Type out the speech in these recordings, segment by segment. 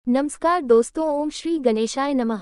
नमस्कार दोस्तों, ओम श्री गणेशाय नमः।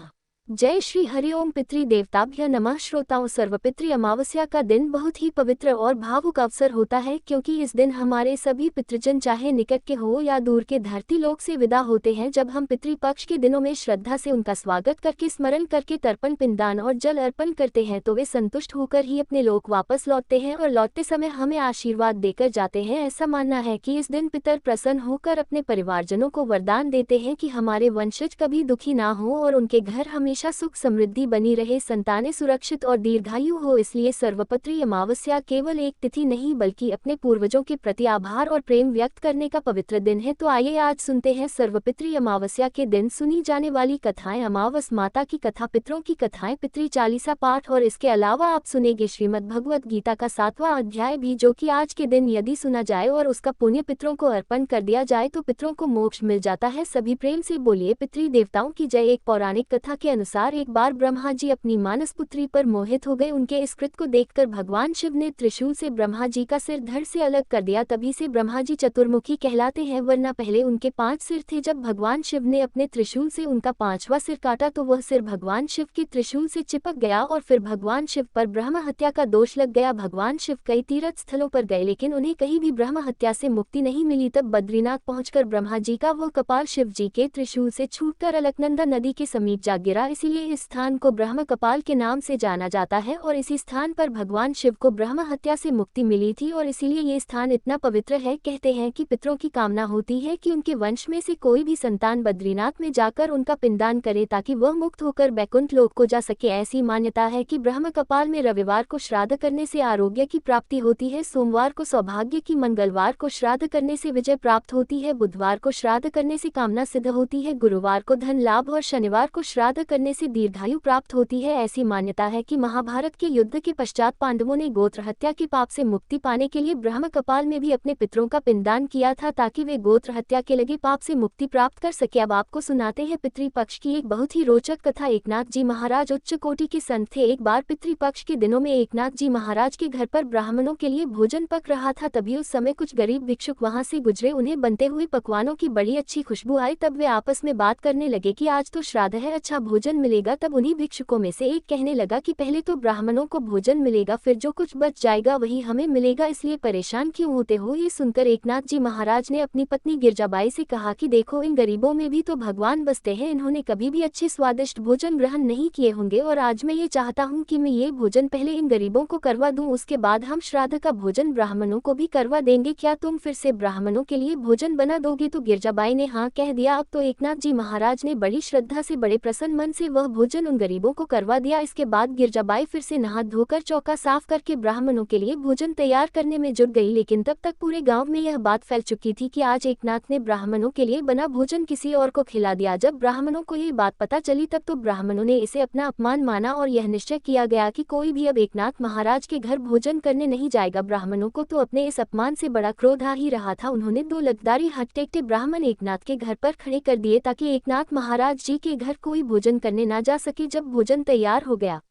जय श्री हरि ओम। पितृ देवताभ्य नमः। श्रोताओं, सर्वपितृ अमावस्या का दिन बहुत ही पवित्र और भावुक अवसर होता है, क्योंकि इस दिन हमारे सभी पितृजन चाहे निकट के हो या दूर के धरती लोक से विदा होते हैं। जब हम पितृपक्ष के दिनों में श्रद्धा से उनका स्वागत करके, स्मरण करके, तर्पण, पिंडदान और जल अर्पण करते हैं तो वे संतुष्ट होकर ही अपने लोक वापस लौटते हैं और लौटते समय हमें आशीर्वाद देकर जाते हैं। ऐसा मानना है कि इस दिन पितर प्रसन्न होकर अपने परिवारजनों को वरदान देते हैं कि हमारे वंशज कभी दुखी ना हो और उनके घर हमेशा सुख समृद्धि बनी रहे, संतानें सुरक्षित और दीर्घायु हो। इसलिए सर्वपितृ अमावस्या केवल एक तिथि नहीं बल्कि अपने पूर्वजों के प्रति आभार और प्रेम व्यक्त करने का पवित्र दिन है। तो आइए आज सुनते हैं सर्वपितृ अमावस्या के दिन सुनी जाने वाली कथाएं। अमावस माता की कथा, पितरों की कथाएं, पितृ चालीसा पाठ और इसके अलावा आप सुनेंगे श्रीमद् भगवद गीता का 7वां अध्याय भी, जो कि आज के दिन यदि सुना जाए और उसका पुण्य पितरों को अर्पण कर दिया जाए तो पितरों को मोक्ष मिल जाता है। सभी प्रेम से बोलिए पितृ देवताओं की जय। एक पौराणिक कथा के अनुसार एक बार ब्रह्मा जी अपनी मानस पुत्री पर मोहित हो गए। उनके इस कृत्य को देखकर भगवान शिव ने त्रिशूल से ब्रह्मा जी का सिर धड़ से अलग कर दिया। तभी से ब्रह्मा जी चतुर्मुखी कहलाते हैं, वरना पहले उनके 5 सिर थे। जब भगवान शिव ने अपने त्रिशूल से उनका 5वां सिर काटा तो वह सिर भगवान शिव के त्रिशूल से चिपक गया और फिर भगवान शिव पर ब्रह्म हत्या का दोष लग गया। भगवान शिव कई तीर्थ स्थलों पर गए, लेकिन उन्हें कहीं भी ब्रह्म हत्या से मुक्ति नहीं मिली। तब बद्रीनाथ पहुंचकर ब्रह्मा जी का वह कपाल शिव जी के त्रिशूल से छूटकर अलकनंदा नदी के समीप जा गिरा। इसीलिए इस स्थान को ब्रह्म कपाल के नाम से जाना जाता है और इसी स्थान पर भगवान शिव को ब्रह्म हत्या से मुक्ति मिली थी और इसीलिए ये स्थान इतना पवित्र है। कहते हैं कि पितरों की कामना होती है कि उनके वंश में से कोई भी संतान बद्रीनाथ में जाकर उनका पिंडदान करे ताकि वह मुक्त होकर बैकुंठ लोक को जा सके। ऐसी मान्यता है कि ब्रह्म कपाल में रविवार को श्राद्ध करने से आरोग्य की प्राप्ति होती है, सोमवार को सौभाग्य की, मंगलवार को श्राद्ध करने से विजय प्राप्त होती है, बुधवार को श्राद्ध करने से कामना सिद्ध होती है, गुरुवार को धन लाभ और शनिवार को श्राद्ध करने से दीर्घायु प्राप्त होती है। ऐसी मान्यता है कि महाभारत के युद्ध के पश्चात पांडवों ने गोत्र हत्या के पाप से मुक्ति पाने के लिए ब्रह्म कपाल में भी अपने पितरों का पिंडदान किया था ताकि वे गोत्र हत्या के लगे पाप से मुक्ति प्राप्त कर सके। अब आपको सुनाते हैं पितृपक्ष की एक बहुत ही रोचक कथा। एकनाथ जी महाराज उच्च कोटि के संत थे। एक बार पितृपक्ष के दिनों में एकनाथ जी महाराज के घर पर ब्राह्मणों के लिए भोजन पक रहा था। तभी उस समय कुछ गरीब भिक्षुक वहां से गुजरे। उन्हें बनते हुए पकवानों की बड़ी अच्छी खुशबू आई। तब वे आपस में बात करने लगे कि आज तो श्राद्ध है, अच्छा भोजन मिलेगा। तब उन्हीं भिक्षुकों में से एक कहने लगा कि पहले तो ब्राह्मणों को भोजन मिलेगा, फिर जो कुछ बच जाएगा वही हमें मिलेगा, इसलिए परेशान क्यों होते हो। ये सुनकर एकनाथ जी महाराज ने अपनी पत्नी गिरजाबाई से कहा कि देखो, इन गरीबों में भी तो भगवान बसते हैं। इन्होंने कभी भी अच्छे स्वादिष्ट भोजन ग्रहण नहीं किए होंगे और आज मैं ये चाहता हूँ कि मैं ये भोजन पहले इन गरीबों को करवा दूं, उसके बाद हम श्राद्ध का भोजन ब्राह्मणों को भी करवा देंगे। क्या तुम फिर से ब्राह्मणों के लिए भोजन बना दोगे। तो गिरजाबाई ने हाँ कह दिया। अब तो एकनाथ जी महाराज ने बड़ी श्रद्धा से, बड़े प्रसन्न मन से वह भोजन उन गरीबों को करवा दिया। इसके बाद गिरजाबाई फिर से नहा धोकर चौका साफ करके ब्राह्मणों के लिए भोजन तैयार करने में जुट गई। लेकिन तब तक पूरे गांव में यह बात फैल चुकी थी कि आज एकनाथ ने ब्राह्मणों के लिए बना भोजन किसी और को खिला दिया। जब ब्राह्मणों को ये बात पता चली तब तो ब्राह्मणों ने इसे अपना अपमान माना और यह निश्चय किया गया कि कोई भी अब एकनाथ महाराज के घर भोजन करने नहीं जाएगा। ब्राह्मणों को तो अपने इस अपमान से बड़ा क्रोध आ ही रहा था। उन्होंने 2 लकदारी हट्टे ब्राह्मण एकनाथ के घर पर खड़े कर दिए ताकि एकनाथ महाराज जी के घर कोई भोजन करने ना जा सके। जब भोजन तैयार हो गया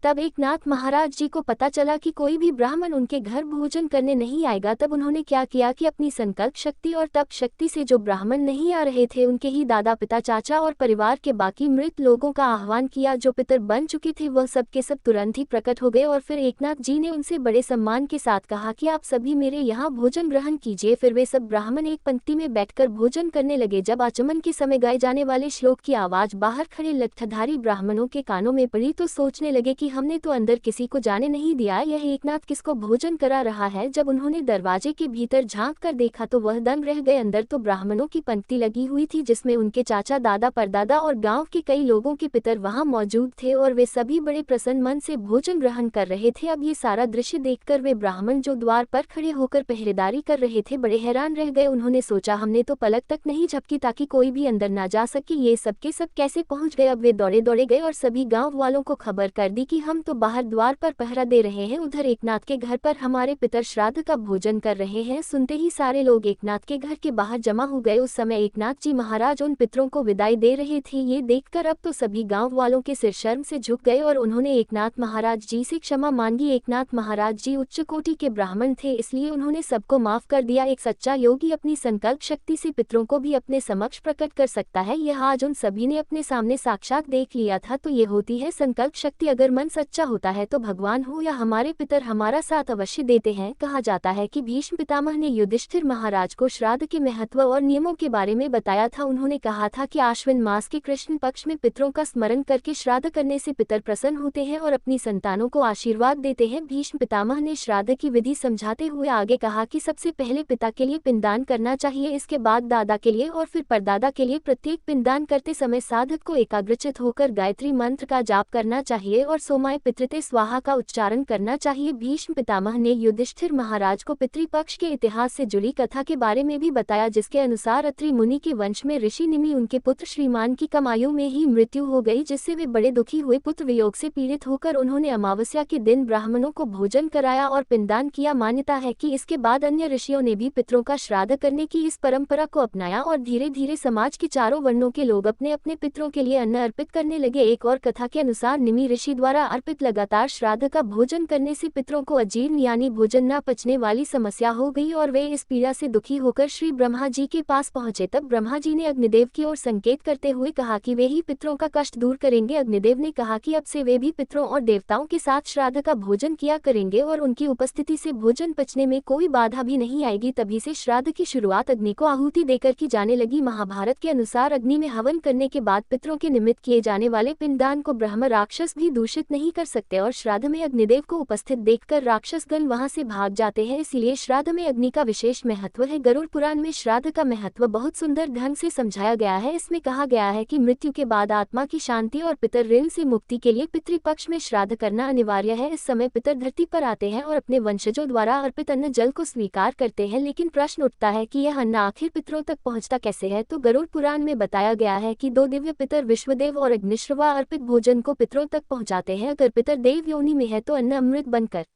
तब एकनाथ महाराज जी को पता चला कि कोई भी ब्राह्मण उनके घर भोजन करने नहीं आएगा। तब उन्होंने क्या किया कि अपनी संकल्प शक्ति और तप शक्ति से जो ब्राह्मण नहीं आ रहे थे उनके ही दादा, पिता, चाचा और परिवार के बाकी मृत लोगों का आह्वान किया। जो पितर बन चुके थे वह सब के सब तुरंत ही प्रकट हो गए और फिर एकनाथ जी ने उनसे बड़े सम्मान के साथ कहा कि आप सभी मेरे यहाँ भोजन ग्रहण कीजिए। फिर वे सब ब्राह्मण एक पंक्ति में बैठकर भोजन करने लगे। जब आचमन के समय गाए जाने वाले श्लोक की आवाज बाहर खड़े लठधारी ब्राह्मणों के कानों में पड़ी तो सोचने लगे कि हमने तो अंदर किसी को जाने नहीं दिया, यह एकनाथ किसको भोजन करा रहा है। जब उन्होंने दरवाजे के भीतर झांक कर देखा तो वह दंग रह गए। अंदर तो ब्राह्मणों की पंक्ति लगी हुई थी जिसमें उनके चाचा, दादा, परदादा और गांव के कई लोगों के पितर वहां मौजूद थे और वे सभी बड़े प्रसन्न मन से भोजन ग्रहण कर रहे थे। अब ये सारा दृश्य देखकर वे ब्राह्मण जो द्वार पर खड़े होकर पहरेदारी कर रहे थे बड़े हैरान रह गए। उन्होंने सोचा हमने तो पलक तक नहीं झपकी ताकि कोई भी अंदर ना जा सके, ये सब के सब कैसे पहुंच गए। अब वे दौड़े दौड़े गए और सभी गाँव वालों को खबर कर दी कि हम तो बाहर द्वार पर पहरा दे रहे हैं, उधर एकनाथ के घर पर हमारे पितर श्राद्ध का भोजन कर रहे हैं। सुनते ही सारे लोग एकनाथ के घर के बाहर जमा हो गए। उस समय एकनाथ जी महाराज उन पितरों को विदाई दे रहे थे। ये देखकर अब तो सभी गाँव वालों के सिर शर्म से झुक गए और उन्होंने एकनाथ महाराज जी से क्षमा मांगी। एकनाथ महाराज जी उच्च कोटि के ब्राह्मण थे, इसलिए उन्होंने सबको माफ कर दिया। एक सच्चा योगी अपनी संकल्प शक्ति से पितरों को भी अपने समक्ष प्रकट कर सकता है। यह आज उन सभी ने अपने सामने साक्षात देख लिया था। तो ये होती है संकल्प शक्ति। अगर मन सच्चा होता है तो भगवान हो या हमारे पितर हमारा साथ अवश्य देते हैं। कहा जाता है कि भीष्म पितामह ने युधिष्ठिर महाराज को श्राद्ध के महत्व और नियमों के बारे में बताया था। उन्होंने कहा था कि आश्विन मास के कृष्ण पक्ष में पितरों का स्मरण करके श्राद्ध करने से पितर प्रसन्न होते हैं और अपनी संतानों को आशीर्वाद देते हैं। भीष्म पितामह ने श्राद्ध की विधि समझाते हुए आगे कहा कि सबसे पहले पिता के लिए पिंडदान करना चाहिए, इसके बाद दादा के लिए और फिर परदादा के लिए। प्रत्येक पिंडदान करते समय साधक को एकाग्रचित होकर गायत्री मंत्र का जाप करना चाहिए और सोमाय पितृते स्वाहा का उच्चारण करना चाहिए। भीष्म पितामह ने युधिष्ठिर महाराज को पितृपक्ष के इतिहास से जुड़ी कथा के बारे में भी बताया, जिसके अनुसार अत्रि मुनि के वंश में ऋषि निमि उनके पुत्र श्रीमान की कम आयु में ही मृत्यु हो गई, जिससे वे बड़े दुखी हुए। पुत्र वियोग से पीड़ित होकर उन्होंने अमावस्या के दिन ब्राह्मणों को भोजन कराया और पिंडदान किया। मान्यता है कि इसके बाद अन्य ऋषियों ने भी पितरों का श्राद्ध करने की इस परंपरा को अपनाया और धीरे धीरे समाज के चारों वर्णों के लोग अपने अपने पितरों के लिए अन्न अर्पित करने लगे। एक और कथा के अनुसार निमि ऋषि द्वारा अर्पित लगातार श्राद्ध का भोजन करने से पितरों को अजीर्ण यानी भोजन न पचने वाली समस्या हो गई और वे इस पीड़ा से दुखी होकर श्री ब्रह्मा जी के पास पहुंचे। तब ब्रह्मा जी ने अग्निदेव की ओर संकेत करते हुए कहा कि वे ही पितरों का कष्ट दूर करेंगे। अग्निदेव ने कहा कि अब से वे भी पितरों और देवताओं के साथ श्राद्ध का भोजन किया करेंगे और उनकी उपस्थिति से भोजन पचने में कोई बाधा भी नहीं आएगी। तभी से श्राद्ध की शुरुआत अग्नि को आहुति देकर की जाने लगी। महाभारत के अनुसार अग्नि में हवन करने के बाद पितरों के निमित्त किए जाने वाले पिंडदान को ब्रह्म राक्षस भी दूषित नहीं कर सकते और श्राद्ध में अग्निदेव को उपस्थित देखकर राक्षसगण वहां से भाग जाते हैं। इसीलिए श्राद्ध में अग्नि का विशेष महत्व है। गरुड़ पुराण में श्राद्ध का महत्व बहुत सुंदर ढंग से समझाया गया है। इसमें कहा गया है कि मृत्यु के बाद आत्मा की शांति और पितर ऋण से मुक्ति के लिए पितृपक्ष में श्राद्ध करना अनिवार्य है। इस समय पितर धरती पर आते हैं और अपने वंशजों द्वारा अर्पित अन्न जल को स्वीकार करते हैं, लेकिन प्रश्न उठता है कि यह अन्न आखिर पितरों तक पहुंचता कैसे है। तो गरुड़ पुराण में बताया गया है कि दो दिव्य पितर विश्वदेव और अग्निश्रवा अर्पित भोजन को पितरों तक पहुंचाते हैं। अगर पितर देव योनि में है तो अन्न अमृत बनकर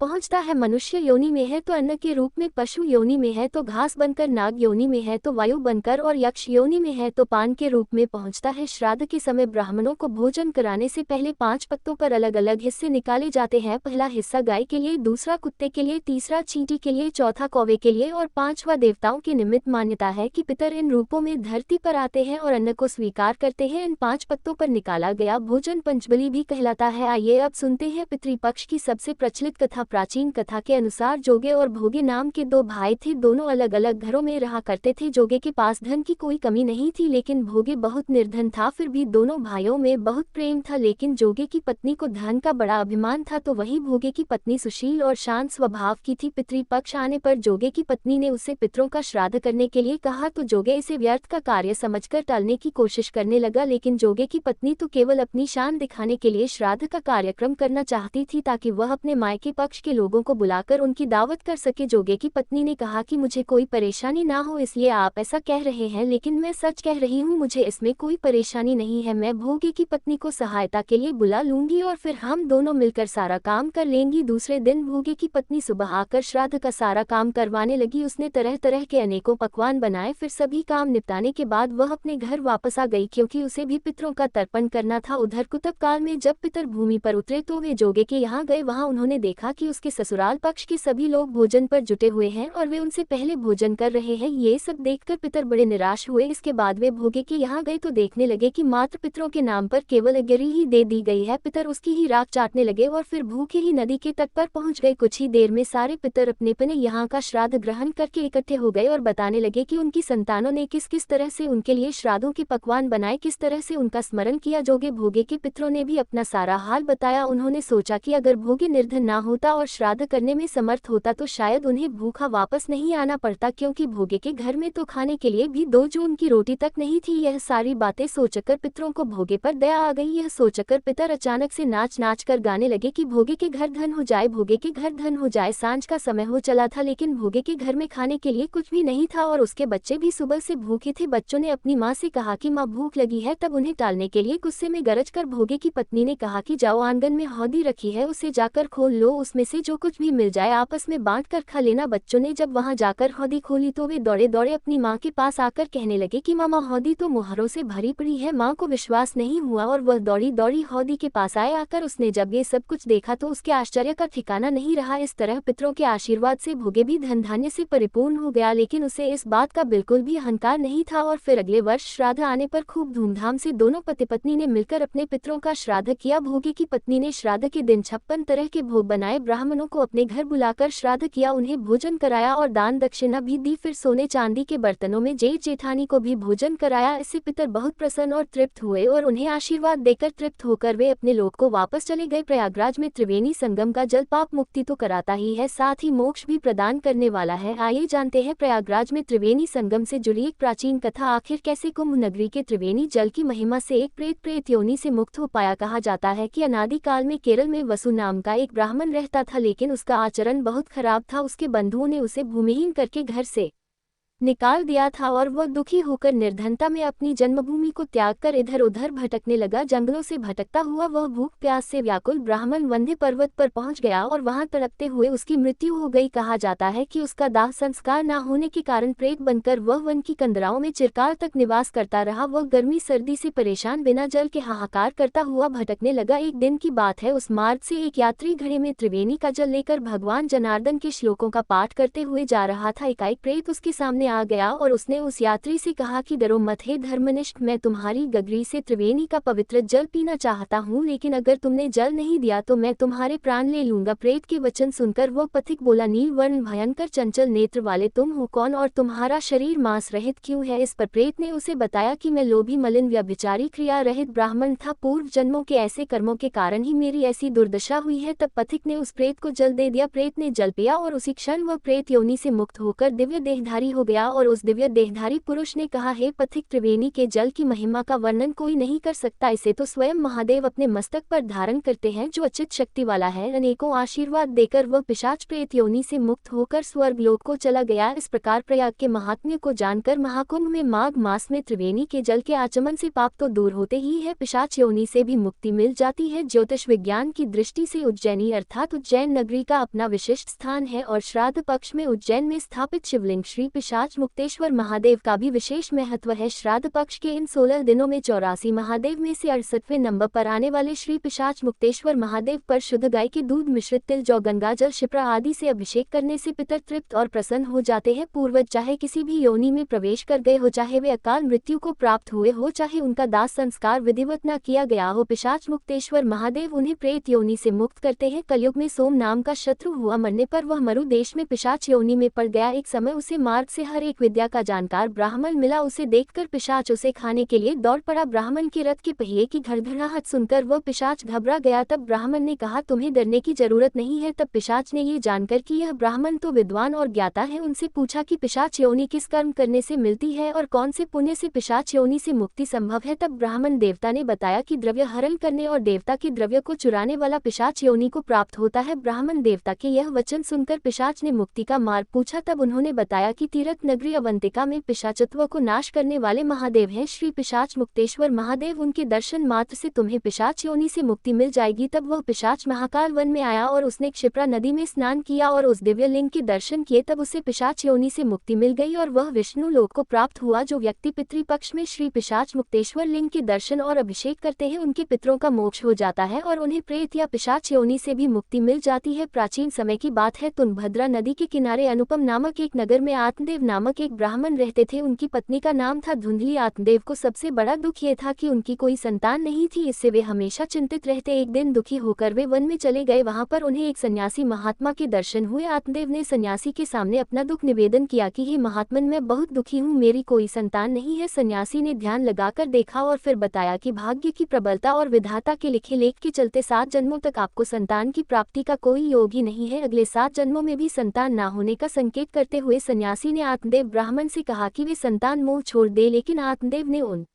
पहुंचता है, मनुष्य योनि में है तो अन्न के रूप में, पशु योनि में है तो घास बनकर, नाग योनि में है तो वायु बनकर और यक्ष योनि में है तो पान के रूप में पहुंचता है। श्राद्ध के समय ब्राह्मणों को भोजन कराने से पहले 5 पत्तों पर अलग अलग हिस्से निकाले जाते हैं। पहला हिस्सा गाय के लिए, दूसरा कुत्ते के लिए, तीसरा चींटी के लिए, चौथा कौवे के लिए और 5वां देवताओं के निमित्त। मान्यता है कि पितर इन रूपों में धरती पर आते हैं और अन्न को स्वीकार करते हैं। इन 5 पत्तों पर निकाला गया भोजन पंचबली भी कहलाता है। आइए अब सुनते हैं पितृपक्ष की सबसे प्रचलित कथा। प्राचीन कथा के अनुसार जोगे और भोगे नाम के 2 भाई थे। दोनों अलग अलग घरों में रहा करते थे। जोगे के पास धन की कोई कमी नहीं थी, लेकिन भोगे बहुत निर्धन था। फिर भी दोनों भाइयों में बहुत प्रेम था, लेकिन जोगे की पत्नी को धन का बड़ा अभिमान था, तो वही भोगे की पत्नी सुशील और शांत स्वभाव की थी। पितृपक्ष आने पर जोगे की पत्नी ने उसे पितरों का श्राद्ध करने के लिए कहा, तो जोगे इसे व्यर्थ का कार्य समझकर टालने की कोशिश करने लगा। लेकिन जोगे की पत्नी तो केवल अपनी शान दिखाने के लिए श्राद्ध का कार्यक्रम करना चाहती थी, ताकि वह अपने मायके पक्ष के लोगों को बुलाकर उनकी दावत कर सके। जोगे की पत्नी ने कहा कि मुझे कोई परेशानी ना हो, इसलिए आप ऐसा कह रहे हैं, लेकिन मैं सच कह रही हूँ, मुझे इसमें कोई परेशानी नहीं है। मैं भोगे की पत्नी को सहायता के लिए बुला लूंगी और फिर हम दोनों मिलकर सारा काम कर लेंगी। दूसरे दिन भोगे की पत्नी सुबह आकर श्राद्ध का सारा काम करवाने लगी। उसने तरह तरह के अनेकों पकवान बनाए। फिर सभी काम निपटाने के बाद वह अपने घर वापस आ गई, क्योंकि उसे भी पितरों का तर्पण करना था। उधर कुतप काल में जब पितर भूमि पर उतरे तो वे जोगे के यहाँ गए। वहाँ उन्होंने देखा कि उसके ससुराल पक्ष के सभी लोग भोजन पर जुटे हुए हैं और वे उनसे पहले भोजन कर रहे हैं। ये सब देखकर पितर बड़े निराश हुए। इसके बाद वे भोगे के यहाँ गए तो देखने लगे कि मात्र पितरों के नाम पर केवल अग्नि ही दे दी गई है। पितर उसकी ही राख चाटने लगे और फिर भूखे ही नदी के तट पर पहुंच गए। कुछ ही देर में सारे पितर अपने अपने यहाँ का श्राद्ध ग्रहण करके इकट्ठे हो गए और बताने लगे कि उनकी संतानों ने किस किस तरह से उनके लिए श्राद्धों के पकवान बनाए, किस तरह से उनका स्मरण किया। जोगे भोगे के पितरों ने भी अपना सारा हाल बताया। उन्होंने सोचा कि अगर भोगे निर्धन ना होता होता और श्राद्ध करने में समर्थ होता तो शायद उन्हें भूखा वापस नहीं आना पड़ता, क्योंकि भोगे के घर में तो खाने के लिए भी 2 जून की रोटी तक नहीं थी। यह सारी बातें सोचकर पितरों को भोगे पर दया आ गई। यह सोचकर पितर अचानक से नाच नाच कर गाने लगे कि भोगे के घर धन हो जाए, भोगे के घर धन हो जाए। सांझ का समय हो चला था, लेकिन भोगे के घर में खाने के लिए कुछ भी नहीं था और उसके बच्चे भी सुबह से भूखे थे। बच्चों ने अपनी माँ से कहा कि माँ भूख लगी है, तब उन्हें टालने के लिए गुस्से में गरज कर भोगे की पत्नी ने कहा कि जाओ, आंगन में हौदी रखी है, उसे जाकर खोल लो, उसमें से जो कुछ भी मिल जाए आपस में बांट कर खा लेना। बच्चों ने जब वहां जाकर हौदी खोली तो वे दौड़े दौड़े अपनी माँ के पास आकर कहने लगे कि मामा हौदी तो मुहरों से भरी पड़ी है। माँ को विश्वास नहीं हुआ और वह दौड़ी दौड़ी हौदी के पास आए। आकर उसने जब ये सब कुछ देखा तो उसके आश्चर्य का ठिकाना नहीं रहा। इस तरह पितरों के आशीर्वाद से भोगे भी धन धान्य से परिपूर्ण हो गया, लेकिन उसे इस बात का बिल्कुल भी अहंकार नहीं था। और फिर अगले वर्ष श्राद्ध आने पर खूब धूमधाम से दोनों पति पत्नी ने मिलकर अपने पितरों का श्राद्ध किया। भोगे की पत्नी ने श्राद्ध के दिन 56 तरह के भोग बनाए, ब्राह्मणों को अपने घर बुलाकर श्राद्ध किया, उन्हें भोजन कराया और दान दक्षिणा भी दी। फिर सोने चांदी के बर्तनों में जेठ जेठानी को भी भोजन कराया। इससे पितर बहुत प्रसन्न और तृप्त हुए और उन्हें आशीर्वाद देकर तृप्त होकर वे अपने लोक को वापस चले गए। प्रयागराज में त्रिवेणी संगम का जल पाप मुक्ति तो कराता ही है, साथ ही मोक्ष भी प्रदान करने वाला है। आइए जानते हैं प्रयागराज में त्रिवेणी संगम से जुड़ी एक प्राचीन कथा। आखिर कैसे कुंभ नगरी के त्रिवेणी जल की महिमा से एक प्रेत योनि से मुक्त हो पाया। कहा जाता है कि अनादि काल में केरल में वसु नाम का एक ब्राह्मण रहता था, लेकिन उसका आचरण बहुत खराब था। उसके बंधुओं ने उसे भूमिहीन करके घर से निकाल दिया था और वह दुखी होकर निर्धनता में अपनी जन्मभूमि को त्याग कर इधर उधर भटकने लगा। जंगलों से भटकता हुआ वह भूख प्यास से व्याकुल ब्राह्मण वंदे पर्वत पर पहुंच गया और वहां तड़पते हुए उसकी मृत्यु हो गई। कहा जाता है कि उसका दाह संस्कार न होने के कारण प्रेत बनकर वह वन की कंदराओं में चिरकाल तक निवास करता रहा। वह गर्मी सर्दी से परेशान बिना जल के हाहाकार करता हुआ भटकने लगा। एक दिन की बात है, उस मार्ग से एक यात्री घड़े में त्रिवेणी का जल लेकर भगवान जनार्दन के श्लोकों का पाठ करते हुए जा रहा था। एकाएक प्रेत उसके सामने आ गया और उसने उस यात्री से कहा कि डरो मत हे धर्मनिष्ठ, मैं तुम्हारी गगरी से त्रिवेणी का पवित्र जल पीना चाहता हूँ, लेकिन अगर तुमने जल नहीं दिया तो मैं तुम्हारे प्राण ले लूंगा। प्रेत के वचन सुनकर वह पथिक बोला, नील वर्ण भयंकर चंचल नेत्र वाले तुम हो कौन और तुम्हारा शरीर मांस रहित क्यों है। इस पर प्रेत ने उसे बताया कि मैं लोभी मलिन व्यभिचारी क्रिया रहित ब्राह्मण था, पूर्व जन्मों के ऐसे कर्मों के कारण ही मेरी ऐसी दुर्दशा हुई है। तब पथिक ने उस प्रेत को जल दे दिया। प्रेत ने जल पिया और उसी क्षण वह प्रेत योनि से मुक्त होकर दिव्य देहधारी हो गया। और उस दिव्य देहधारी पुरुष ने कहा, हे पथिक, त्रिवेणी के जल की महिमा का वर्णन कोई नहीं कर सकता, इसे तो स्वयं महादेव अपने मस्तक पर धारण करते हैं, जो अचित शक्ति वाला है। अनेकों आशीर्वाद देकर वह पिशाच प्रेत योनि से मुक्त होकर स्वर्ग लोक को चला गया। इस प्रकार प्रयाग के महात्म्य को जानकर महाकुंभ में माघ मास में त्रिवेणी के जल के आचमन से पाप तो दूर होते ही है, पिशाच योनि से भी मुक्ति मिल जाती है। ज्योतिष विज्ञान की दृष्टि से उज्जैनी अर्थात उज्जैन नगरी का अपना विशिष्ट स्थान है और श्राद्ध पक्ष में उज्जैन में स्थापित शिवलिंग श्री पिशाच मुक्तेश्वर महादेव का भी विशेष महत्व है। श्राद्ध पक्ष के इन 16 दिनों में 84 महादेव में से 68वें नंबर पर आने वाले श्री पिशाच मुक्तेश्वर महादेव पर शुद्ध गाय के दूध मिश्रित तिल, जौ, गंगा जल, शिप्रा आदि से अभिषेक करने से पितर तृप्त और प्रसन्न हो जाते हैं। पूर्वज चाहे किसी भी योनि में प्रवेश कर गए हो, चाहे वे अकाल मृत्यु को प्राप्त हुए हो, चाहे उनका दाह संस्कार विधिवत न किया गया हो, पिशाच मुक्तेश्वर महादेव उन्हें प्रेत योनि से मुक्त करते हैं। कलयुग में सोम नाम का शत्रु हुआ, मरने पर वह मरु देश में पिशाच योनि में पड़ गया। एक समय उसे मार्ग से हर एक विद्या का जानकार ब्राह्मण मिला। उसे देखकर पिशाच उसे खाने के लिए दौड़ पड़ा। ब्राह्मण के रथ के पहिए की धड़धड़ाहट सुनकर वह पिशाच घबरा गया। तब ब्राह्मण ने कहा, तुम्हें डरने की जरूरत नहीं है। तब पिशाच ने ये जानकर कि यह ब्राह्मण तो विद्वान और ज्ञाता है, उनसे पूछा कि पिशाच योनि किस कर्म करने से मिलती है और कौन से पुण्य से पिशाच योनि से मुक्ति संभव है। तब ब्राह्मण देवता ने बताया कि द्रव्य हरण करने और देवता के द्रव्य को चुराने वाला पिशाच योनि को प्राप्त होता है। ब्राह्मण देवता के यह वचन सुनकर पिशाच ने मुक्ति का मार्ग पूछा। तब उन्होंने बताया कि तीर्थ नगरी अवंतिका में पिशाचत्व को नाश करने वाले महादेव हैं श्री पिशाच मुक्तेश्वर महादेव, उनके दर्शन मात्र से तुम्हें पिशाच योनि से मुक्ति मिल जाएगी। तब वह पिशाच महाकाल वन में आया और उसने क्षिप्रा नदी में स्नान किया और उस दिव्य लिंग के दर्शन किए। तब उसे पिशाच योनि से मुक्ति मिल गई और वह विष्णु लोक को प्राप्त हुआ। जो व्यक्ति पितृपक्ष में श्री पिशाच मुक्तेश्वर लिंग के दर्शन और अभिषेक करते हैं, उनके पितरों का मोक्ष हो जाता है और उन्हें प्रेत या पिशाच योनि से भी मुक्ति मिल जाती है। प्राचीन समय की बात है, तुंगभद्रा नदी के किनारे अनुपम नामक एक नगर में आत्मदेव नामक एक ब्राह्मण रहते थे। उनकी पत्नी का नाम था धुंधली। आत्मदेव को सबसे बड़ा दुख ये था कि उनकी कोई संतान नहीं थी। इससे वे हमेशा चिंतित रहते। एक दिन दुखी होकर वे वन में चले गए। वहां पर उन्हें एक सन्यासी महात्मा के दर्शन हुए। आत्मदेव ने सन्यासी के सामने अपना दुख निवेदन किया कि हे महात्मन, मैं बहुत दुखी हूँ, मेरी कोई संतान नहीं है। सन्यासी ने ध्यान लगाकर देखा और फिर बताया कि भाग्य की प्रबलता और विधाता के लिखे लेख के चलते 7 जन्मों तक आपको संतान की प्राप्ति का कोई योग ही नहीं है। अगले 7 जन्मों में भी संतान ना होने का संकेत करते हुए सन्यासी ने आत्मदेव ब्राह्मण से कहा कि वे संतान मोह छोड़ दे। लेकिन आत्मदेव ने उन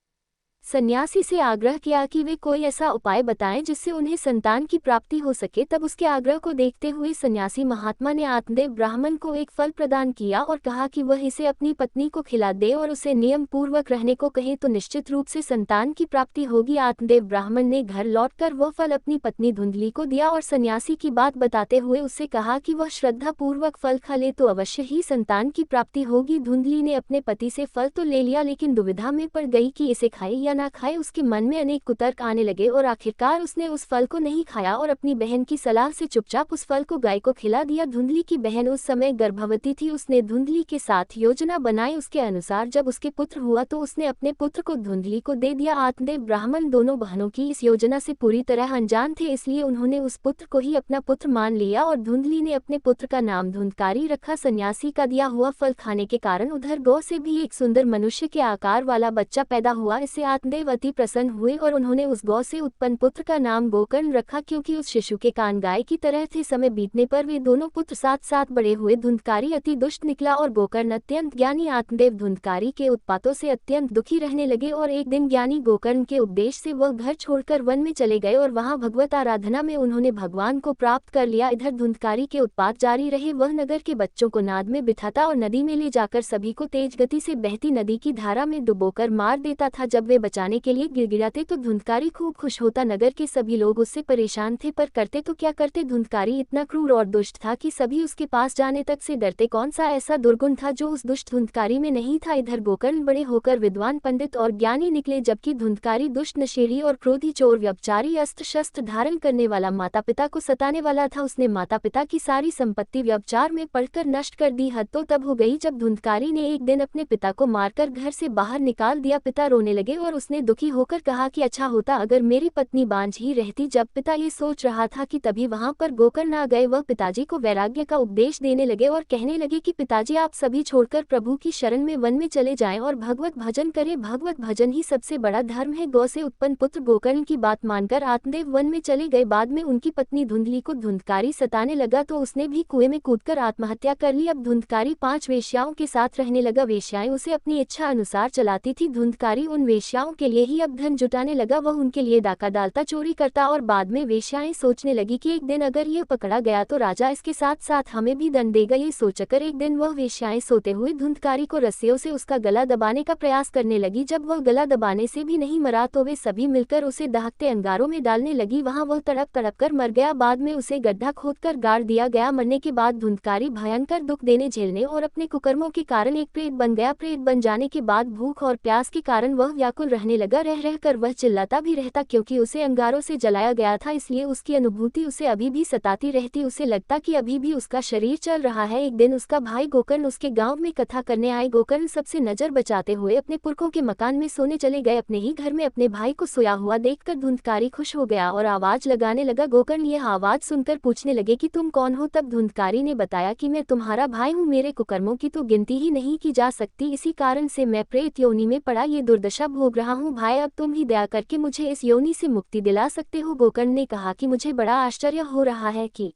सन्यासी से आग्रह किया कि वे कोई ऐसा उपाय बताएं जिससे उन्हें संतान की प्राप्ति हो सके। तब उसके आग्रह को देखते हुए सन्यासी महात्मा ने आत्मदेव ब्राह्मण को एक फल प्रदान किया और कहा कि वह इसे अपनी पत्नी को खिला दे और उसे नियम पूर्वक रहने को कहे तो निश्चित रूप से संतान की प्राप्ति होगी। आत्मदेव ब्राह्मण ने घर लौटकर वह फल अपनी पत्नी धुंधली को दिया और सन्यासी की बात बताते हुए उससे कहा कि वह श्रद्धा पूर्वक फल खा ले तो अवश्य ही संतान की प्राप्ति होगी। धुंधली ने अपने पति से फल तो ले लिया, लेकिन दुविधा में पड़ गई कि इसे खाए या ना खाए। उसके मन में अनेक कुतर्क आने लगे और आखिरकार उसने उस फल को नहीं खाया और अपनी बहन की सलाह से चुपचाप उस फल को गाय को खिला दिया। धुंधली की बहन उस समय गर्भवती थी। उसने धुंधली के साथ योजना बनाई। उसके अनुसार जब उसके पुत्र हुआ तो उसने अपने पुत्र को धुंधली को दे दिया। आत्मदेव ब्राह्मण दोनों बहनों की इस योजना से पूरी तरह अनजान थे, इसलिए उन्होंने उस पुत्र को ही अपना पुत्र मान लिया और धुंधली ने अपने पुत्र का नाम धुंधकारी रखा। सन्यासी का दिया हुआ फल खाने के कारण उधर गौ से भी एक सुंदर मनुष्य के आकार वाला बच्चा पैदा हुआ। इससे आत्मदेव अति प्रसन्न हुए और उन्होंने उस गौ से उत्पन्न पुत्र का नाम गोकर्ण रखा, क्योंकि उस शिशु के कान गाय की तरह थे। समय बीतने पर वे दोनों पुत्र साथ साथ बड़े हुए। धुंधकारी अति दुष्ट निकला और गोकर्ण अत्यंत ज्ञानी। आत्मदेव धुंधकारी के उत्पातों से अत्यंत दुखी रहने लगे और एक दिन ज्ञानी गोकर्ण के उपदेश से वह घर छोड़कर वन में चले गए और वहां भगवत आराधना में उन्होंने भगवान को प्राप्त कर लिया। इधर धुंधकारी के उत्पात जारी रहे। वह नगर के बच्चों को नाद में बिठाता और नदी में ले जाकर सभी को तेज गति से बहती नदी की धारा में डुबोकर मार देता था। जब वे बचाने के लिए गिड़गिड़ाते तो धुंधकारी खूब खुश होता। नगर के सभी लोग उससे परेशान थे, पर करते तो क्या करते। धुंधकारी इतना क्रूर और दुष्ट था कि सभी उसके पास जाने तक से डरते। कौन सा ऐसा दुर्गुण था जो उस दुष्ट धुंधकारी में नहीं था। इधर गोकर्ण बड़े होकर विद्वान पंडित और ज्ञानी निकले, जबकि धुंधकारी दुष्ट नशेड़ी और क्रोधी चोर व्यभिचारी अस्त्र शस्त्र धारण करने वाला माता पिता को सताने वाला था। उसने माता पिता की सारी संपत्ति व्यभिचार में पड़कर नष्ट कर दी। हद तो तब हो गई जब धुंधकारी ने एक दिन अपने पिता को मारकर घर से बाहर निकाल दिया। पिता रोने लगे और उसने दुखी होकर कहा कि अच्छा होता अगर मेरी पत्नी बांझ ही रहती। जब पिता ये सोच रहा था कि तभी वहां पर गोकर्ण आ गए। वह पिताजी को वैराग्य का उपदेश देने लगे और कहने लगे कि पिताजी, आप सभी छोड़कर प्रभु की शरण में वन में चले जाएं और भगवत भजन करें। भगवत भजन ही सबसे बड़ा धर्म है। गौ से उत्पन्न पुत्र गोकर्ण की बात मानकर आत्मदेव वन में चले गए। बाद में उनकी पत्नी धुंधली को धुंधकारी सताने लगा तो उसने भी कुएं में कूदकर आत्महत्या कर ली। अब धुंधकारी 5 वेश्याओं के साथ रहने लगा। वेश्याएं उसे अपनी इच्छा अनुसार चलाती थी। धुंधकारी उन वेश्याओं के लिए ही अब धन जुटाने लगा। वह उनके लिए डाका डालता, चोरी करता और बाद में वेश्याएं सोचने लगी कि एक दिन अगर ये पकड़ा गया तो राजा इसके साथ साथ हमें भी दंड देगा। ये सोचकर एक दिन वह वेश्याएं सोते हुए धुंधकारी को रस्सियों से उसका गला दबाने का प्रयास करने लगी। जब वह गला दबाने से भी नहीं मरा तो वे सभी मिलकर उसे दहकते अंगारों में डालने लगी। वहां वह तड़प तड़प कर मर गया। बाद में उसे गड्ढा खोदकर गाड़ दिया गया। मरने के बाद धुंधकारी भयंकर दुख देने झेलने और अपने कुकर्मों के कारण एक प्रेत बन गया। प्रेत बन जाने के बाद भूख और प्यास के कारण वह व्याकुल रहने लगा। रह रहकर वह चिल्लाता भी रहता, क्योंकि उसे अंगारों से जलाया गया था, इसलिए उसकी अनुभूति उसे अभी भी सताती रहती। उसे लगता कि अभी भी उसका शरीर चल रहा है। एक दिन उसका भाई गोकर्ण उसके गांव में कथा करने आए। गोकर्ण सबसे नजर बचाते हुए अपने पुरखों के मकान में सोने चले गए। अपने ही घर में अपने भाई को सोया हुआ देखकर धुंधकारी खुश हो गया और आवाज लगाने लगा। गोकर्ण यह आवाज सुनकर पूछने लगे कि तुम कौन हो। तब धुंधकारी ने बताया कि मैं तुम्हारा भाई हूँ, मेरे कुकर्मों की तो गिनती ही नहीं की जा सकती, इसी कारण से मैं प्रेत योनि में पड़ा ये दुर्दशा भोग रहा हूँ। भाई, अब तुम ही दया करके मुझे इस योनि से मुक्ति दिला सकते हो। गोकर्ण ने कहा कि मुझे बड़ा आश्चर्य हो रहा है कि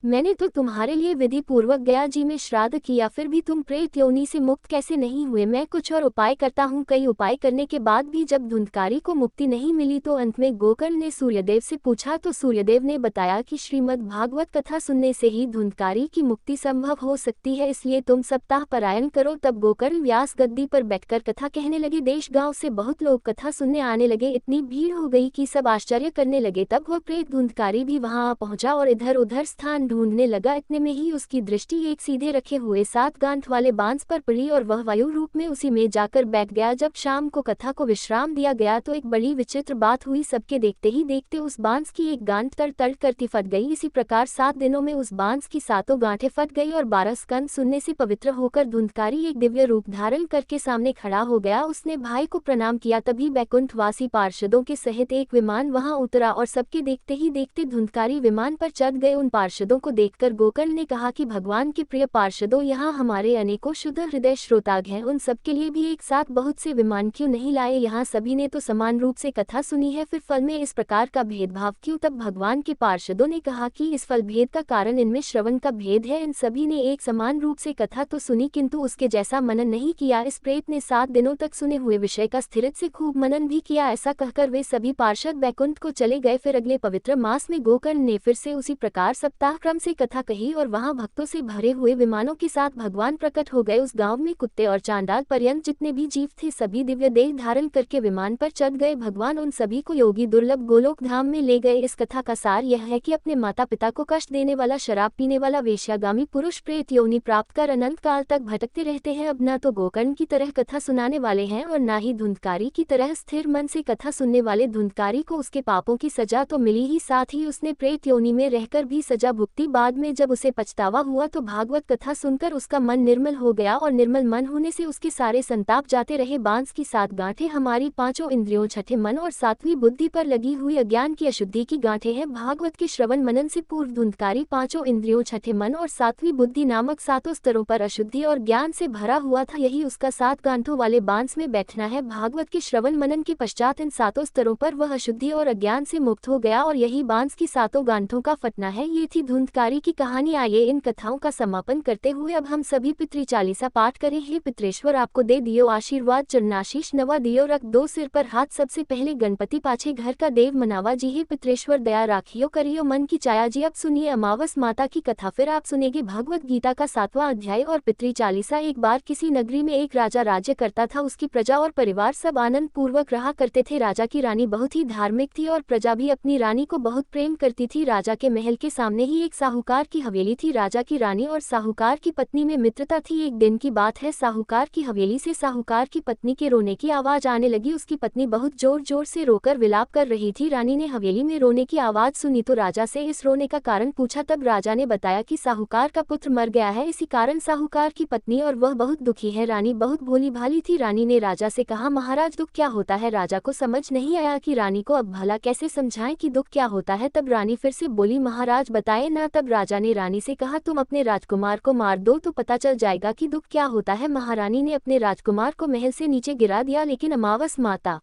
मैंने तो तुम्हारे लिए विधि पूर्वक गया जी में श्राद्ध किया, फिर भी तुम प्रेत योनि से मुक्त कैसे नहीं हुए। मैं कुछ और उपाय करता हूँ। कई उपाय करने के बाद भी जब धुंधकारी को मुक्ति नहीं मिली तो अंत में गोकर्ण ने सूर्यदेव से पूछा तो सूर्यदेव ने बताया कि श्रीमद् भागवत कथा सुनने से ही धुंधकारी की मुक्ति संभव हो सकती है, इसलिए तुम सप्ताह परायण करो। तब गोकर्ण व्यास गद्दी पर बैठकर कथा कहने लगे। देश गांव से बहुत लोग कथा सुनने आने लगे। इतनी भीड़ हो गई कि सब आश्चर्य करने लगे। तब वह प्रेत धुंधकारी भी वहां आ पहुंचा और इधर उधर स्थान ढूंढने लगा। इतने में ही उसकी दृष्टि एक सीधे रखे हुए 7 गांठ वाले बांस पर पड़ी और वह वायु रूप में उसी में जाकर बैठ गया। जब शाम को कथा को विश्राम दिया गया तो एक बड़ी विचित्र बात हुई। सबके देखते ही देखते उस बांस की एक गांठ तड़ करती फट गई। इसी प्रकार 7 दिनों में उस बांस की 7 गांठें फट गई और 12 स्कंद सुनने से पवित्र होकर धुंधकारी एक दिव्य रूप धारण करके सामने खड़ा हो गया। उसने भाई को प्रणाम किया। तभी बैकुंठवासी पार्षदों के सहित एक विमान वहां उतरा और सबके देखते ही देखते धुंधकारी विमान पर चढ़ गए। उन पार्षदों को देखकर गोकर्ण ने कहा कि भगवान के प्रिय पार्षदों, यहाँ हमारे अनेकों शुद्ध हृदय श्रोताग हैं, उन सबके लिए भी एक साथ बहुत से विमान क्यों नहीं लाए? यहाँ सभी ने तो समान रूप से कथा सुनी है, फिर फल में इस प्रकार का भेदभाव क्यों? तब भगवान के पार्षदों ने कहा कि इस फल भेद का कारण इनमें श्रवण का भेद है। इन सभी ने एक समान रूप से कथा तो सुनी किंतु उसके जैसा मनन नहीं किया। इस प्रेत ने 7 दिनों तक सुने हुए विषय का स्थिरता से खूब मनन भी किया। ऐसा कहकर वे सभी पार्षद बैकुंठ को चले गए। फिर अगले पवित्र मास में गोकर्ण ने फिर से उसी प्रकार सप्ताह क्रम से कथा कही और वहां भक्तों से भरे हुए विमानों के साथ भगवान प्रकट हो गए। उस गांव में कुत्ते और चांडाल पर्यंत जितने भी जीव थे सभी दिव्य देह धारण करके विमान पर चढ़ गए। भगवान उन सभी को योगी दुर्लभ गोलोक धाम में ले गए। इस कथा का सार यह है कि अपने माता पिता को कष्ट देने वाला, शराब पीने वाला, वेश्यागामी पुरुष प्रेत योनि प्राप्त कर अनंत काल तक भटकते रहते हैं। अब न तो गोकर्ण की तरह कथा सुनाने वाले हैं और न ही धुंधकारी की तरह स्थिर मन से कथा सुनने वाले। धुंधकारी को उसके पापों की सजा तो मिली ही, साथ ही उसने प्रेत योनि में रहकर भी सजा भुगती। बाद में जब उसे पछतावा हुआ तो भागवत कथा सुनकर उसका मन निर्मल हो गया और निर्मल मन होने से उसके सारे संताप जाते रहे। बांस की 7 गांठें हमारी 5 इंद्रियों, छठे मन और 7वीं बुद्धि पर लगी हुई अज्ञान की अशुद्धि की गांठें हैं। भागवत के श्रवण मनन से पूर्व धुंधकारी 5 इंद्रियों, छठे मन और 7वीं बुद्धि नामक 7 स्तरों पर अशुद्धि और ज्ञान से भरा हुआ था। यही उसका 7 गांठों वाले बांस में बैठना है। भागवत के श्रवण मनन के पश्चात इन 7 स्तरों पर वह अशुद्धि और अज्ञान से मुक्त हो गया और यही बांस की 7 गांठों का फटना है। ये थी धुंधकारी की कहानी। आइए इन कथाओं का समापन करते हुए अब हम सभी पितृ चालीसा पाठ करें। हे पितरेश्वर, आपको दे दियो आशीर्वाद, चरणाशीष नवा दियो, रख दो सिर पर हाथ। सबसे पहले गणपति, पाछे घर का देव मनावा जी। हे पितरेश्वर, दया राखियो करियो मन की चाया जी। अब सुनिए अमावस माता की कथा। फिर आप सुनेंगे भगवत गीता का 7वां अध्याय और पितृ चालीसा। एक बार किसी नगरी में एक राजा राज्य करता था। उसकी प्रजा और परिवार सब आनंद पूर्वक रहा करते थे। राजा की रानी बहुत ही धार्मिक थी और प्रजा भी अपनी रानी को बहुत प्रेम करती थी। राजा के महल के सामने ही एक साहूकार की हवेली थी। राजा की रानी और साहूकार की पत्नी में मित्रता थी। एक दिन की बात है, साहूकार की हवेली से साहूकार की पत्नी के रोने की आवाज आने लगी। उसकी पत्नी बहुत जोर जोर से रोकर विलाप कर रही थी। रानी ने हवेली में रोने की आवाज सुनी तो राजा से इस रोने का कारण पूछा। तब राजा ने बताया कि साहूकार का पुत्र मर गया है, इसी कारण साहूकार की पत्नी और वह बहुत दुखी है। रानी बहुत भोली भाली थी। रानी ने राजा से कहा, महाराज दुख क्या होता है? राजा को समझ नहीं आया कि रानी को अब भला कैसे समझाएं कि दुख क्या होता है। तब रानी फिर से बोली, महाराज बताए ना। तब राजा ने रानी से कहा, तुम अपने राजकुमार को मार दो तो पता चल जाएगा कि दुख क्या होता है। महारानी ने अपने राजकुमार को महल से नीचे गिरा दिया, लेकिन अमावस माता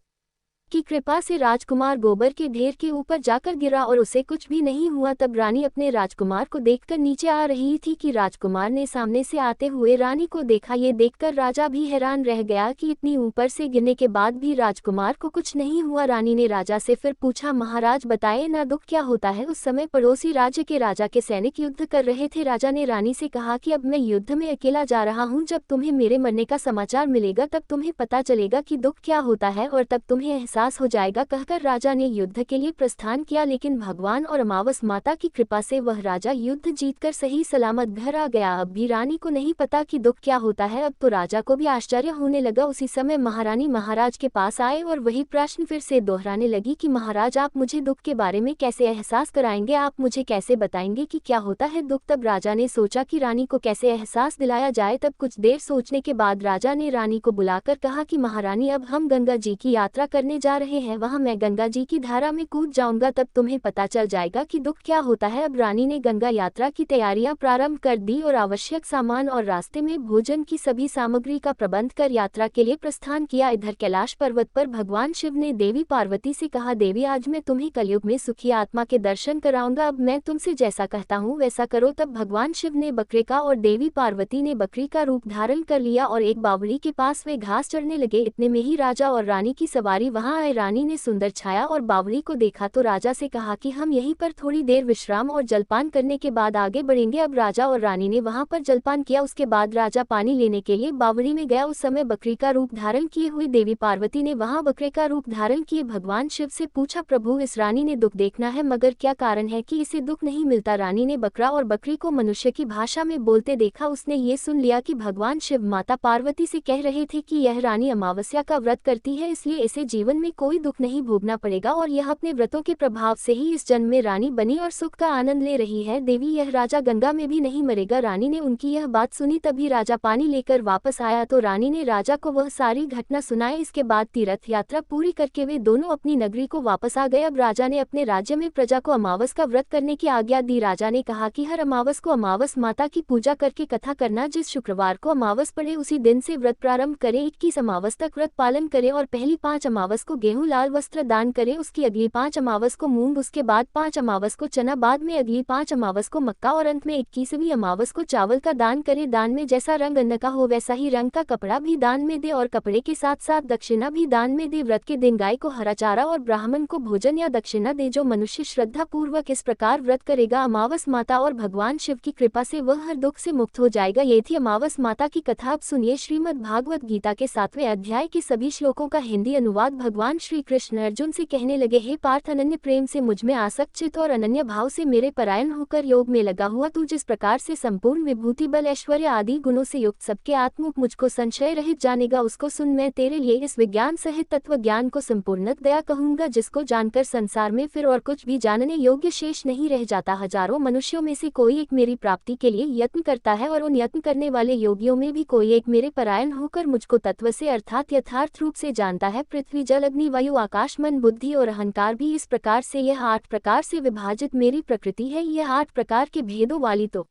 की कृपा से राजकुमार गोबर के ढेर के ऊपर जाकर गिरा और उसे कुछ भी नहीं हुआ। तब रानी अपने राजकुमार को देखकर नीचे आ रही थी कि राजकुमार ने सामने से आते हुए रानी को देखा। ये देखकर राजा भी हैरान रह गया कि इतनी ऊपर से गिरने के बाद भी राजकुमार को कुछ नहीं हुआ। रानी ने राजा से फिर पूछा, महाराज बताए ना दुख क्या होता है? उस समय पड़ोसी राज्य के राजा के सैनिक युद्ध कर रहे थे। राजा ने रानी से कहा कि अब मैं युद्ध में अकेला जा रहा हूँ। जब तुम्हें मेरे मरने का समाचार मिलेगा तब तुम्हें पता चलेगा कि दुख क्या होता है और तब तुम्हें एहसास हो जाएगा। कहकर राजा ने युद्ध के लिए प्रस्थान किया, लेकिन भगवान और अमावस माता की कृपा से वह राजा युद्ध जीतकर सही सलामत घर आ गया। अब भी रानी को नहीं पता कि दुख क्या होता है। अब तो राजा को भी आश्चर्य होने लगा। उसी समय महारानी महाराज के पास आए और वही प्रश्न फिर से दोहराने लगी कि महाराज आप मुझे दुख के बारे में कैसे एहसास कराएंगे? आप मुझे कैसे बताएंगे कि क्या होता है दुख? तब राजा ने सोचा कि रानी को कैसे एहसास दिलाया जाए। तब कुछ देर सोचने के बाद राजा ने रानी को बुलाकर कहा कि महारानी, अब हम गंगा जी की यात्रा करने जा रहे हैं। वहां मैं गंगा जी की धारा में कूद जाऊंगा, तब तुम्हें पता चल जाएगा कि दुख क्या होता है। अब रानी ने गंगा यात्रा की तैयारियां प्रारंभ कर दी और आवश्यक सामान और रास्ते में भोजन की सभी सामग्री का प्रबंध कर यात्रा के लिए प्रस्थान किया। इधर कैलाश पर्वत पर भगवान शिव ने देवी पार्वती से कहा, देवी आज मैं तुम्हें कलयुग में सुखी आत्मा के दर्शन कराऊंगा। अब मैं तुमसे जैसा कहता हूँ वैसा करो। तब भगवान शिव ने बकरे का और देवी पार्वती ने बकरी का रूप धारण कर लिया और एक बावड़ी के पास वे घास चढ़ने लगे। इतने में ही राजा और रानी की सवारी वहां आ आए। रानी ने सुंदर छाया और बावड़ी को देखा तो राजा से कहा कि हम यहीं पर थोड़ी देर विश्राम और जलपान करने के बाद आगे बढ़ेंगे। अब राजा और रानी ने वहां पर जलपान किया। उसके बाद राजा पानी लेने के लिए बावड़ी में गया। उस समय बकरी का रूप धारण किए हुई देवी पार्वती ने वहां बकरे का रूप धारण किए भगवान शिव से पूछा, प्रभु इस रानी ने दुख देखना है, मगर क्या कारण है कि इसे दुख नहीं मिलता। रानी ने बकरा और बकरी को मनुष्य की भाषा में बोलते देखा। उसने ये सुन लिया कि भगवान शिव माता पार्वती से कह रहे थे कि यह रानी अमावस्या का व्रत करती है, इसलिए इसे जीवन में कोई दुख नहीं भोगना पड़ेगा और यह अपने व्रतों के प्रभाव से ही इस जन्म में रानी बनी और सुख का आनंद ले रही है। देवी, यह राजा गंगा में भी नहीं मरेगा। रानी ने उनकी यह बात सुनी। तभी राजा पानी लेकर वापस आया तो रानी ने राजा को वह सारी घटना सुनाई। इसके बाद तीर्थ यात्रा पूरी करके वे दोनों अपनी नगरी को वापस आ गए। अब राजा ने अपने राज्य में प्रजा को अमावस का व्रत करने की आज्ञा दी। राजा ने कहा कि हर अमावस को अमावस माता की पूजा करके कथा करना। जिस शुक्रवार को अमावस पड़े उसी दिन से व्रत प्रारंभ करे। 21 अमावस तक व्रत पालन करे और पहली 5 अमावस को गेहूं लाल वस्त्र दान करे, उसकी अगली 5 अमावस को मूंग, उसके बाद 5 अमावस को चना, बाद में अगली 5 अमावस को मक्का और अंत में 21वीं अमावस को चावल का दान करे। दान में जैसा रंग अन्न का हो वैसा ही रंग का कपड़ा भी दान में दे और कपड़े के साथ साथ दक्षिणा भी दान में दे। व्रत के दिन गाय को हरा चारा और ब्राह्मण को भोजन या दक्षिणा दे। जो मनुष्य श्रद्धा पूर्वक इस प्रकार व्रत करेगा, अमावस माता और भगवान शिव की कृपा से वह हर दुख से मुक्त हो जाएगा। ये थी अमावस माता की कथा। अब सुनिए श्रीमद् भागवत गीता के 7वें अध्याय के सभी श्लोकों का हिंदी अनुवाद। भगवान श्री कृष्ण अर्जुन से कहने लगे, हे पार्थ, अनन्य प्रेम से मुझ में आसक्त चित्त और अनन्य भाव से मेरे परायण होकर योग में लगा हुआ तू जिस प्रकार से संपूर्ण विभूति बल ऐश्वर्य आदि गुणों से युक्त सबके आत्मुख मुझको संशय रहित जानेगा, उसको सुन। मैं तेरे लिए इस विज्ञान सहित तत्व ज्ञान को संपूर्णतया कहूंगा, जिसको जानकर संसार में फिर और कुछ भी जानने योग्य शेष नहीं रह जाता। हजारों मनुष्यों में से कोई एक मेरी प्राप्ति के लिए यत्न करता है और उन यत्न करने वाले योगियों में भी कोई एक मेरे परायण होकर मुझको तत्व से अर्थात यथार्थ रूप से जानता है। पृथ्वी, जल, अग्नि, वायु, आकाश, मन, बुद्धि और अहंकार भी इस प्रकार से यह 8 प्रकार से विभाजित मेरी प्रकृति है। यह 8 प्रकार के भेदों वाली तो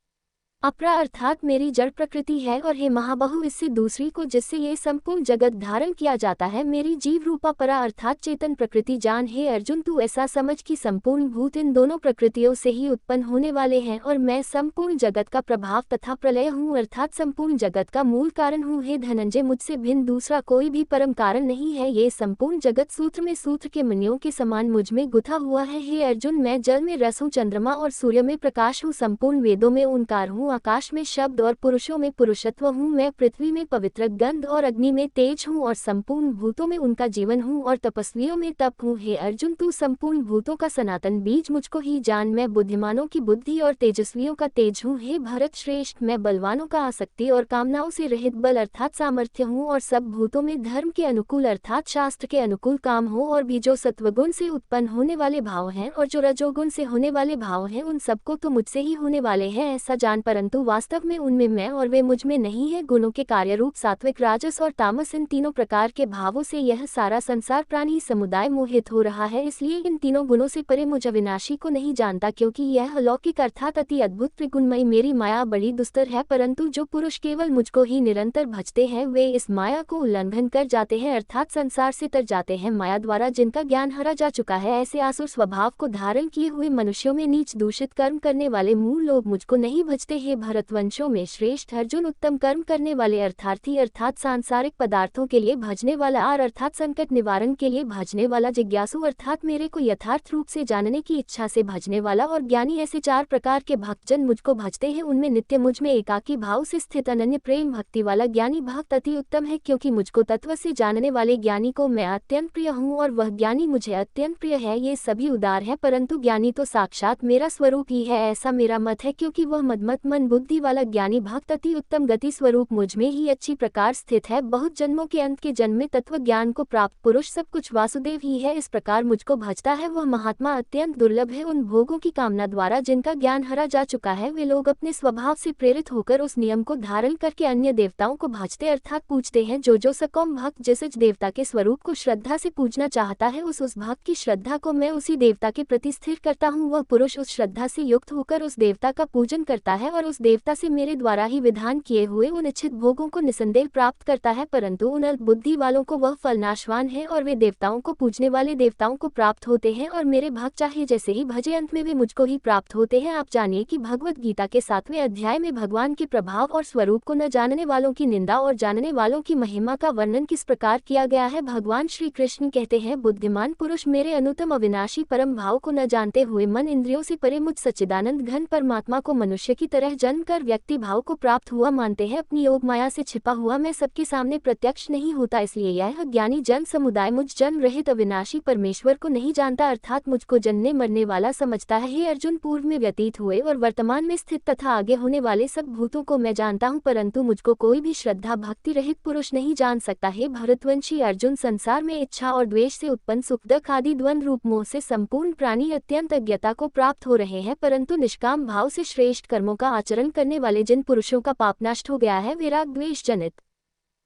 अपरा अर्थात मेरी जड़ प्रकृति है। और हे महाबाहु, इससे दूसरी को जिससे ये संपूर्ण जगत धारण किया जाता है, मेरी जीव रूपा परा अर्थात चेतन प्रकृति जान। हे अर्जुन, तू ऐसा समझ कि संपूर्ण भूत इन दोनों प्रकृतियों से ही उत्पन्न होने वाले हैं और मैं संपूर्ण जगत का प्रभाव तथा प्रलय हूँ अर्थात संपूर्ण जगत का मूल कारण हूँ। हे धनंजय, मुझसे भिन्न दूसरा कोई भी परम कारण नहीं है। ये संपूर्ण जगत सूत्र में सूत्र के मणियों के समान मुझ में गुथा हुआ है। हे अर्जुन, मैं जल में रस हूँ, चंद्रमा और सूर्य में प्रकाश हूँ, संपूर्ण वेदों में ओंकार हूँ, आकाश में शब्द और पुरुषों में पुरुषत्व हूँ। मैं पृथ्वी में पवित्र गंध और अग्नि में तेज हूँ और संपूर्ण भूतों में उनका जीवन हूँ और तपस्वियों में तप हूँ। हे अर्जुन, तू संपूर्ण भूतों का सनातन बीज मुझको ही जान। मैं बुद्धिमानों की बुद्धि और तेजस्वियों का तेज हूँ। हे भरत श्रेष्ठ, मैं बलवानों का आसक्ति और कामनाओं से रहित बल अर्थात सामर्थ्य हूँ और सब भूतों में धर्म के अनुकूल अर्थात शास्त्र के अनुकूल काम हो। और भी जो सत्वगुण से उत्पन्न होने वाले भाव हैं और जो रजोगुण से होने वाले भाव हैं, उन सबको तो मुझसे ही होने वाले हैं ऐसा जान, परंतु वास्तव में उनमें मैं और वे मुझ में नहीं है। गुणों के कार्य रूप सात्विक, राजस और तामस, इन तीनों प्रकार के भावों से यह सारा संसार प्राणी समुदाय मोहित हो रहा है। इसलिए इन तीनों गुणों से परे मुझ अविनाशी को नहीं जानता, क्योंकि यह अलौकिक अर्थात अति अद्भुत त्रिगुणमयी मेरी माया बड़ी दुस्तर है। परंतु जो पुरुष केवल मुझको ही निरंतर भजते हैं, वे इस माया को उल्लंघन कर जाते हैं अर्थात संसार से तर जाते हैं। माया द्वारा जिनका ज्ञान हरा जा चुका है, ऐसे आसुर स्वभाव को धारण किए हुए मनुष्यों में नीच दूषित कर्म करने वाले मूल लोग मुझको नहीं भजते। हे भरतवंशों में श्रेष्ठ अर्जुन, उत्तम कर्म करने वाले अर्थार्थी अर्थात सांसारिक पदार्थों के लिए भजने वाला, आर अर्थात संकट निवारण के लिए भजने वाला, जिज्ञासु अर्थात मेरे को यथार्थ रूप से जानने की इच्छा से भजने वाला और ज्ञानी, ऐसे 4 प्रकार के भक्तजन मुझको भजते हैं। उनमें नित्य मुझ में एकाकी भाव से स्थित अनन्य प्रेम भक्ति वाला ज्ञानी भक्त अति उत्तम है, क्योंकि मुझको तत्व से जानने वाले ज्ञानी को मैं अत्यंत प्रिय हूँ और वह ज्ञानी मुझे अत्यंत प्रिय है। ये सभी उदार है, परंतु ज्ञानी तो साक्षात मेरा स्वरूप ही है, ऐसा मेरा मत है, क्योंकि वह मदमत मन बुद्धि वाला ज्ञानी भक्त अति उत्तम गति स्वरूप मुझ में ही अच्छी प्रकार स्थित है। बहुत जन्मों के अंत के जन्म में तत्व ज्ञान को प्राप्त पुरुष सब कुछ वासुदेव ही है, इस प्रकार मुझको भजता है वह महात्मा अत्यंत दुर्लभ है। उन भोगों की कामना द्वारा जिनका ज्ञान हरा जा चुका है, वे लोग अपने स्वभाव से प्रेरित होकर उस नियम को धारण करके अन्य देवताओं को भजते अर्थात पूजते हैं। जो सकौम भक्त जिस देवता के स्वरूप को श्रद्धा से पूजना चाहता है, उस भक्त की श्रद्धा को मैं उसी देवता के प्रति स्थिर करता हूँ। वह पुरुष उस श्रद्धा से युक्त होकर उस देवता का पूजन करता है और उस देवता से मेरे द्वारा ही विधान किए हुए उन इच्छित भोगों को निसंदेह प्राप्त करता है, परंतु उन अल्प बुद्धि वालों को वह फल नाशवान है और वे देवताओं को पूजने वाले देवताओं को प्राप्त होते हैं और मेरे भक्त चाहे जैसे ही भजे अंत में वे मुझको ही प्राप्त होते हैं। आप जानिए कि भगवत गीता के 7वें अध्याय में भगवान के प्रभाव और स्वरूप को न जानने वालों की निंदा और जानने वालों की महिमा का वर्णन किस प्रकार किया गया है। भगवान श्री कृष्ण कहते हैं, बुद्धिमान पुरुष मेरे अनुत्तम अविनाशी परम भाव को न जानते हुए मन इंद्रियों से परे मुझ सच्चिदानंद घन परमात्मा को मनुष्य की तरह जन्म कर व्यक्ति भाव को प्राप्त हुआ मानते हैं। अपनी योग माया से छिपा हुआ मैं सबके सामने प्रत्यक्ष नहीं होता, इसलिए यह ज्ञानी जन समुदाय मुझ जन्म रहित अविनाशी परमेश्वर को नहीं जानता, अर्थात मुझको जन्मने मरने वाला समझता है। हे अर्जुन, पूर्व में व्यतीत हुए और वर्तमान में स्थित तथा आगे होने वाले सब भूतों को मैं जानता हूँ, परंतु मुझको कोई भी श्रद्धा भक्ति रहित पुरुष नहीं जान सकता है। भरतवंशी अर्जुन, संसार में इच्छा और द्वेष से उत्पन्न सुख दुख आदि द्वंद्व रूप मोह से संपूर्ण प्राणी अत्यंत अज्ञता को प्राप्त हो रहे हैं, परंतु निष्काम भाव से श्रेष्ठ कर्मों का आचरण करने वाले जिन पुरुषों का पाप नष्ट हो गया है, विराग द्वेष जनित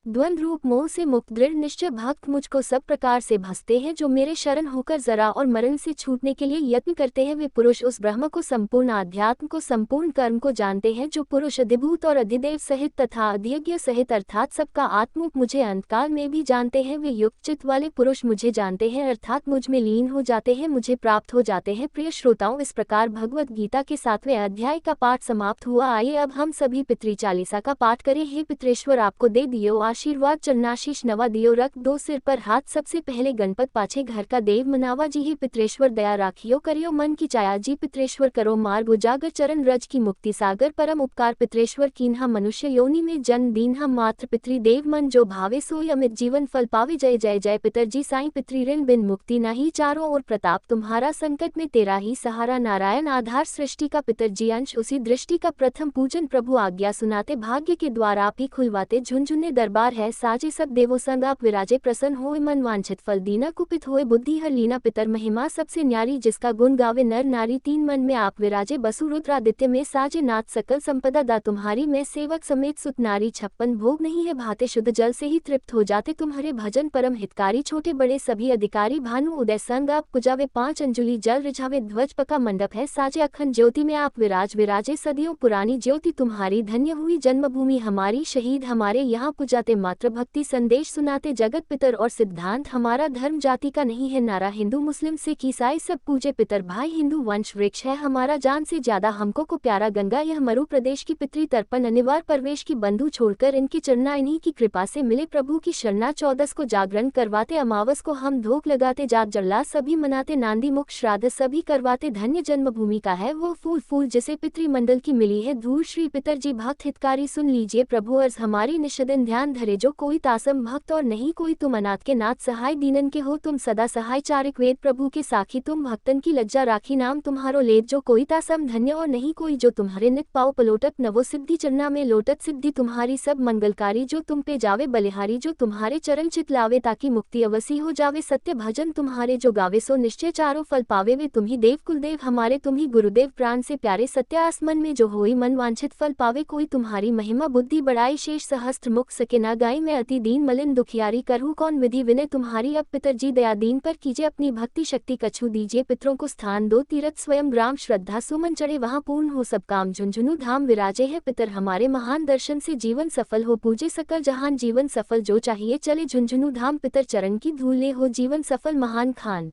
द्वंद्व रूप मोह से मुक्त दृढ़ निश्चय भक्त मुझको सब प्रकार से भसते हैं। जो मेरे शरण होकर जरा और मरण से छूटने के लिए यत्न करते हैं, वे पुरुष उस ब्रह्म को, संपूर्ण आध्यात्म को, संपूर्ण कर्म को जानते हैं। जो पुरुष अधिभूत और अधिदेव सहित तथा अधियज्ञ सहित अर्थात सबका आत्मरूप मुझे अंतकाल में भी जानते हैं, वे युक्त चित्त वाले पुरुष मुझे जानते हैं, अर्थात मुझ में लीन हो जाते हैं, मुझे प्राप्त हो जाते हैं। प्रिय श्रोताओं, इस प्रकार भगवत गीता के 7वें अध्याय का पाठ समाप्त हुआ। आइए अब हम सभी पितृ चालीसा का पाठ करें। हे पितृेश्वर, आपको दे दियो आशीर्वाद, चरणाशीष नवा दियो रख दो सिर पर हाथ। सबसे पहले गणपत, पाछे घर का देव मनावा जी। हे पितृेश्वर, दया राखियो करियो मन की चाया जी। पितृेश्वर, करो मार्ग उजागर, चरण रज की मुक्ति सागर। परम उपकार पितृेश्वर, कीन्हा मनुष्य योनि में जन्म दीन्हा मात्र। पितृ देव मन जो भावे सोई अमित जीवन फल पावे। जय जय जय पितरजी साईं, पितृ ऋण बिन मुक्ति नहीं। चारों ओर प्रताप तुम्हारा, संकट में तेरा ही सहारा। नारायण आधार सृष्टि का, पितरजी अंश उसी दृष्टि का। प्रथम पूजन प्रभु आज्ञा सुनाते, भाग्य के द्वार आप ही खुलवाते। झुनझुने दरबार है साजे सब देवों संग आप विराजे। प्रसन्न होए मन वांछित फल दीना, कुपित होए बुद्धि हर लीना। पितर महिमा सबसे न्यारी, जिसका गुण गावे नर नारी। तीन मन में आप विराजे, बसु रुद्रादित्य में साजे नाथ। सकल संपदा दा तुम्हारी, मैं सेवक समेत सुत नारी। 56 भोग नहीं है भाते, शुद्ध जल से ही तृप्त हो जाते। तुम्हारे भजन परम हितकारी, छोटे बड़े सभी अधिकारी। भानु उदय संग आप पुजावे, 5 अंजुलि जल रिझावे। ध्वज पका मंडप है साजे, अखंड ज्योति में आप विराजे। सदियों पुरानी ज्योति तुम्हारी, धन्य हुई जन्मभूमि हमारी। शहीद हमारे यहाँ पुजाते, मात्र भक्ति संदेश सुनाते। जगत पितर और सिद्धांत हमारा, धर्म जाति का नहीं है नारा। हिंदू मुस्लिम सिख ईसाई सब पूजे पितर भाई। हिंदू वंश वृक्ष है हमारा, जान से ज्यादा हमको को प्यारा। गंगा यह मरु प्रदेश की पितृ तर्पण अनिवार्य परवेश की। बंधु छोड़कर इनकी चरना, इन्हीं की कृपा से मिले प्रभु की शरणा। 14 को जागरण करवाते, अमावस को हम धोख लगाते। जात जल्ला सभी मनाते, नांदी मुख श्राद्ध सभी करवाते। धन्य जन्मभूमि का है वो फूल जिसे पितृमंडल की मिली है धूल। श्री पितरजी भक्त हितकारी, सुन लीजिए प्रभु अर्ज हमारी। निष्दिन ध्यान धरे जो कोई तासम भक्त और नहीं कोई, तुम अनाथ के नाथ सहाय। दीनन के हो तुम सदा सहाय। चारिक वेद प्रभु के साखी, तुम भक्तन की लज्जा राखी। नाम तुम्हारो लेत जो कोई तासम, धन्य और नहीं कोई। जो तुम्हारे नित पाओ पलोटत, नवो सिद्धि चरना में लोटत। सिद्धि तुम्हारी सब मंगलकारी, जो तुम पे जावे बलिहारी। जो तुम्हारे चरण चित लावे, ताकि मुक्ति अवसी हो जावे। सत्य भजन तुम्हारे जो गावे, सो निश्चय चारों फल पावे। वे तुम ही देव कुलदेव हमारे, तुम ही गुरुदेव प्राण से प्यारे। सत्य आसमन में जो होई, मन वांछित फल पावे। कोई तुम्हारी महिमा बुद्धि बढ़ाई, शेष सहस्त्र मुख सके ना गाई। मैं अति दीन मलिन दुखियारी, करहूँ कौन विधि विनय तुम्हारी। अब पितरजी दया दीन पर कीजिए, अपनी भक्ति शक्ति कछु दीजिए। पितरों को स्थान दो, तीर्थ स्वयं ग्राम। श्रद्धा सुमन चढ़े, वहाँ पूर्ण हो सब काम। झुंझुनू धाम विराजे है पितर हमारे, महान दर्शन से जीवन सफल हो। पूजे सकल जहान जीवन सफल, जो चाहिए चले। झुंझुनू धाम पितर चरण की धूल ले, हो जीवन सफल महान खान।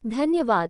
धन्यवाद।